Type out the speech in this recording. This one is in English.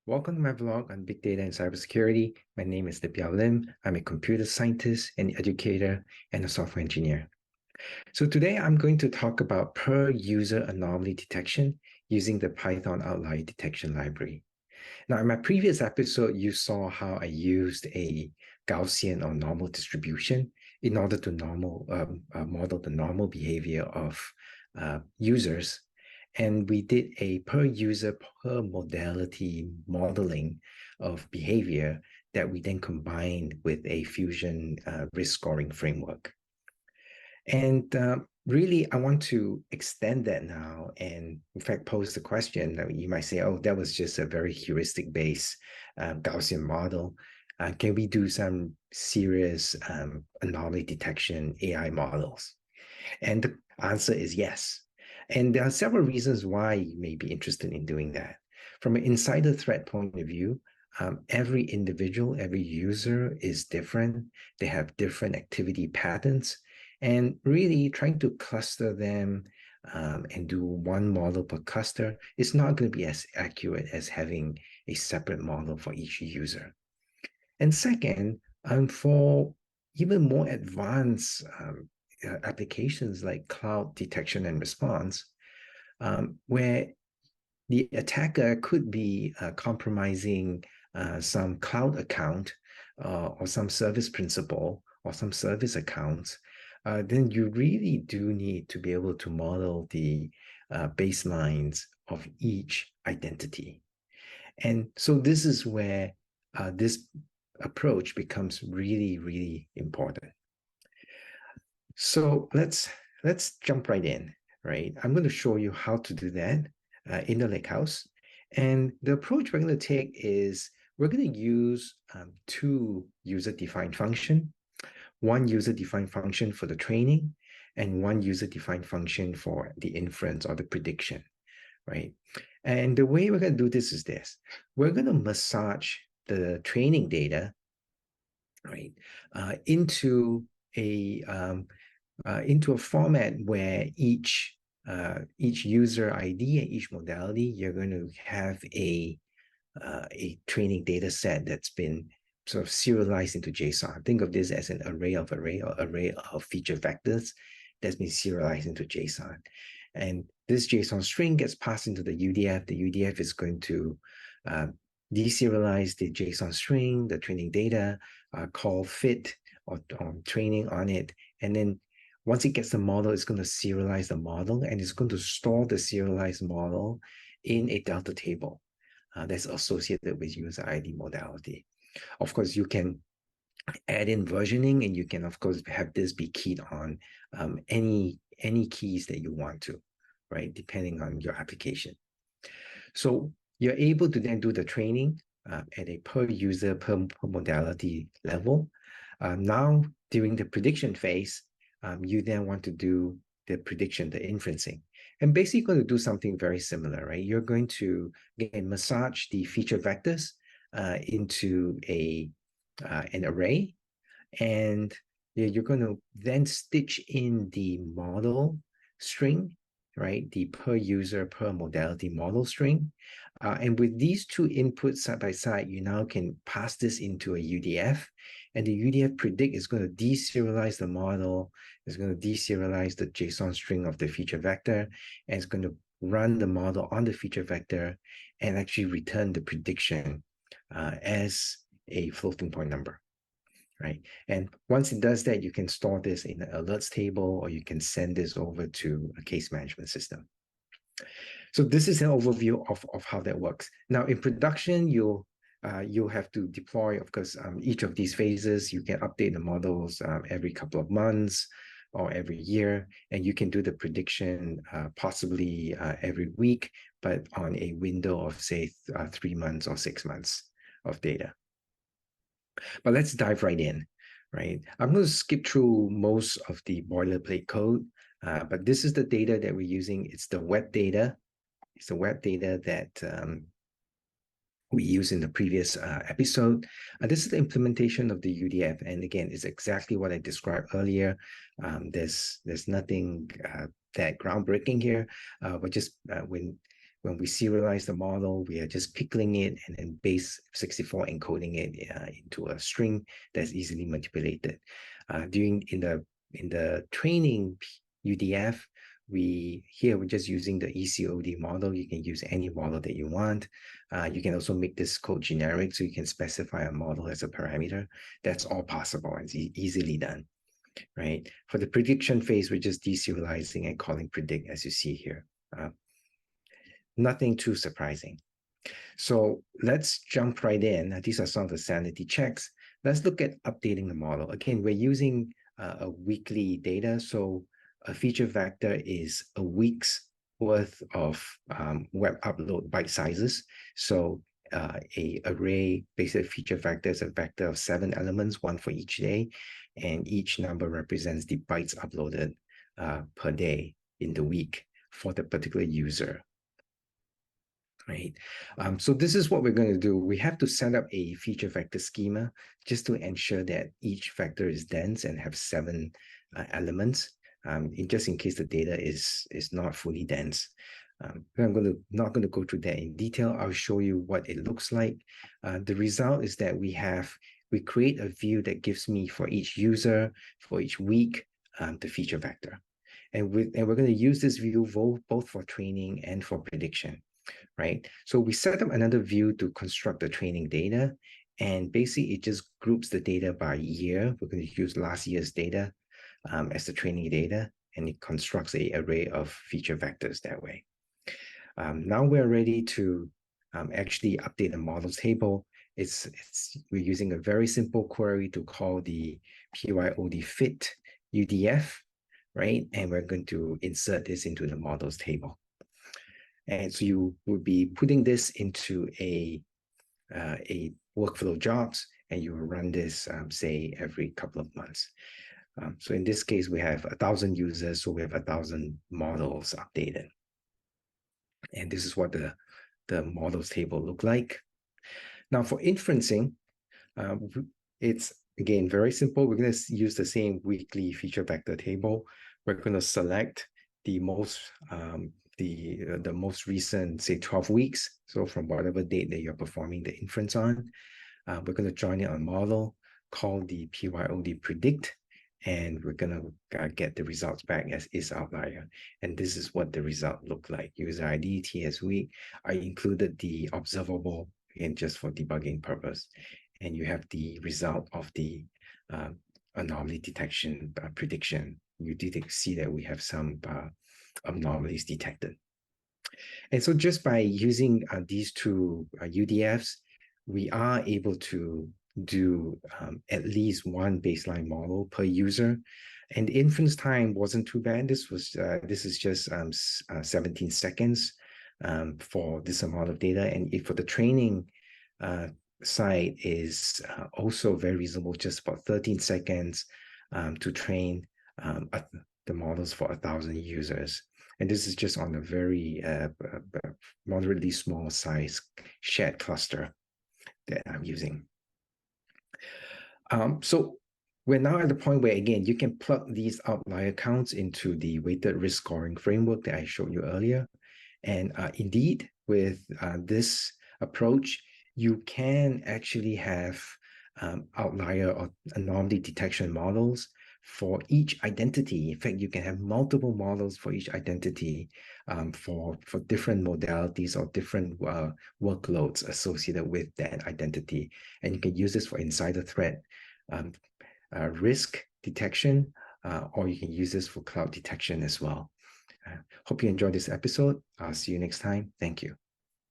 Welcome to my vlog on big data and cybersecurity. My name is Lipyeow-Lim. I'm a computer scientist, an educator, and a software engineer. So today I'm going to talk about per-user anomaly detection using the Python Outlier Detection library. Now, in my previous episode, you saw how I used a Gaussian or normal distribution in order to model the normal behavior of users. And we did a per user, per modality modeling of behavior that we then combined with a Fusion risk scoring framework. And really, I want to extend that now and, in fact, pose the question that you might say, oh, that was just a very heuristic-based Gaussian model. Can we do some serious anomaly detection AI models? And the answer is yes. And there are several reasons why you may be interested in doing that. From an insider threat point of view, every individual, every user is different. They have different activity patterns. And really trying to cluster them and do one model per cluster is not going to be as accurate as having a separate model for each user. And second, for even more advanced applications like cloud detection and response, where the attacker could be compromising some cloud account or some service principal or some service accounts, then you really do need to be able to model the baselines of each identity. And so this is where this approach becomes really, really important. So let's jump right in, right? I'm going to show you how to do that in the lakehouse. And the approach we're going to take is we're going to use two user-defined function, one user-defined function for the training, and one user-defined function for the inference or the prediction, right? And the way we're going to do this is this. We're going to massage the training data, right, into a format where each user ID and each modality, you're going to have a training data set that's been sort of serialized into JSON. Think of this as an array of feature vectors that's been serialized into JSON. And this JSON string gets passed into the UDF. The UDF is going to deserialize the JSON string, the training data, call fit or training on it. And then once it gets the model, it's going to serialize the model, and it's going to store the serialized model in a Delta table that's associated with user ID modality. Of course, you can add in versioning, and you can, of course, have this be keyed on any keys that you want to, right, depending on your application. So you're able to then do the training at a per user, per modality level. Now, during the prediction phase, you then want to do the prediction, the inferencing. And basically going to do something very similar, right? You're going to, again, massage the feature vectors into an array, and you're going to then stitch in the model string, right? The per user, per modality model string. And with these two inputs side by side, you now can pass this into a UDF, and the UDF predict is going to deserialize the model, it's going to deserialize the JSON string of the feature vector, and it's going to run the model on the feature vector and actually return the prediction as a floating point number, right? And once it does that, you can store this in an alerts table, or you can send this over to a case management system. So this is an overview of how that works. Now in production, you'll have to deploy, of course, each of these phases. You can update the models every couple of months or every year, and you can do the prediction possibly every week, but on a window of, say, 3 months or 6 months of data. But let's dive right in, right? I'm going to skip through most of the boilerplate code, but this is the data that we're using. It's the web data. It's the web data that we used in the previous episode. This is the implementation of the UDF. And again, it's exactly what I described earlier. There's nothing that groundbreaking here, but just when when we serialize the model, we are just pickling it and then base 64 encoding it into a string that's easily manipulated. In the training UDF, we're just using the ECOD model. You can use any model that you want. You can also make this code generic, so you can specify a model as a parameter. That's all possible and easily done, right? For the prediction phase, we're just deserializing and calling predict, as you see here. Nothing too surprising. So let's jump right in. These are some of the sanity checks. Let's look at updating the model. Again, we're using a weekly data, so a feature vector is a week's worth of web upload byte sizes. So a array, basic feature vector is a vector of 7 elements, one for each day, and each number represents the bytes uploaded per day in the week for the particular user. Right. So this is what we're going to do. We have to set up a feature vector schema just to ensure that each vector is dense and have 7 elements, just in case the data is not fully dense. I'm not going to go through that in detail. I'll show you what it looks like. The result is that we create a view that gives me for each user, for each week, the feature vector. And we're going to use this view both for training and for prediction. Right? So we set up another view to construct the training data, and basically it just groups the data by year. We're going to use last year's data as the training data, and it constructs an array of feature vectors that way. Now we're ready to actually update the models table. We're using a very simple query to call the PyOD fit UDF, right? And we're going to insert this into the models table. And so you would be putting this into a workflow jobs, and you will run this, say, every couple of months. So in this case, we have 1,000 users, so we have 1,000 models updated. And this is what the models table look like. Now for inferencing, it's, again, very simple. We're going to use the same weekly feature vector table. We're going to select the most recent, say, 12 weeks. So from whatever date that you're performing the inference on, we're going to join it on model, call the PyOD predict, and we're going to get the results back as is outlier. And this is what the result looked like. User ID, TS week. I included the observable, again, just for debugging purpose. And you have the result of the anomaly detection prediction. You did see that we have some anomalies detected. And so just by using these two UDFs, we are able to do at least one baseline model per user. And the inference time wasn't too bad. This is just 17 seconds for this amount of data. And for the training side is also very reasonable, just about 13 seconds to train the models for 1,000 users. And this is just on a very moderately small size shared cluster that I'm using. So we're now at the point where, again, you can plug these outlier counts into the weighted risk scoring framework that I showed you earlier. And indeed, with this approach, you can actually have outlier or anomaly detection models for each identity. In fact, you can have multiple models for each identity for different modalities or different workloads associated with that identity. And you can use this for insider threat risk detection, or you can use this for cloud detection as well. Hope you enjoyed this episode. I'll see you next time. Thank you.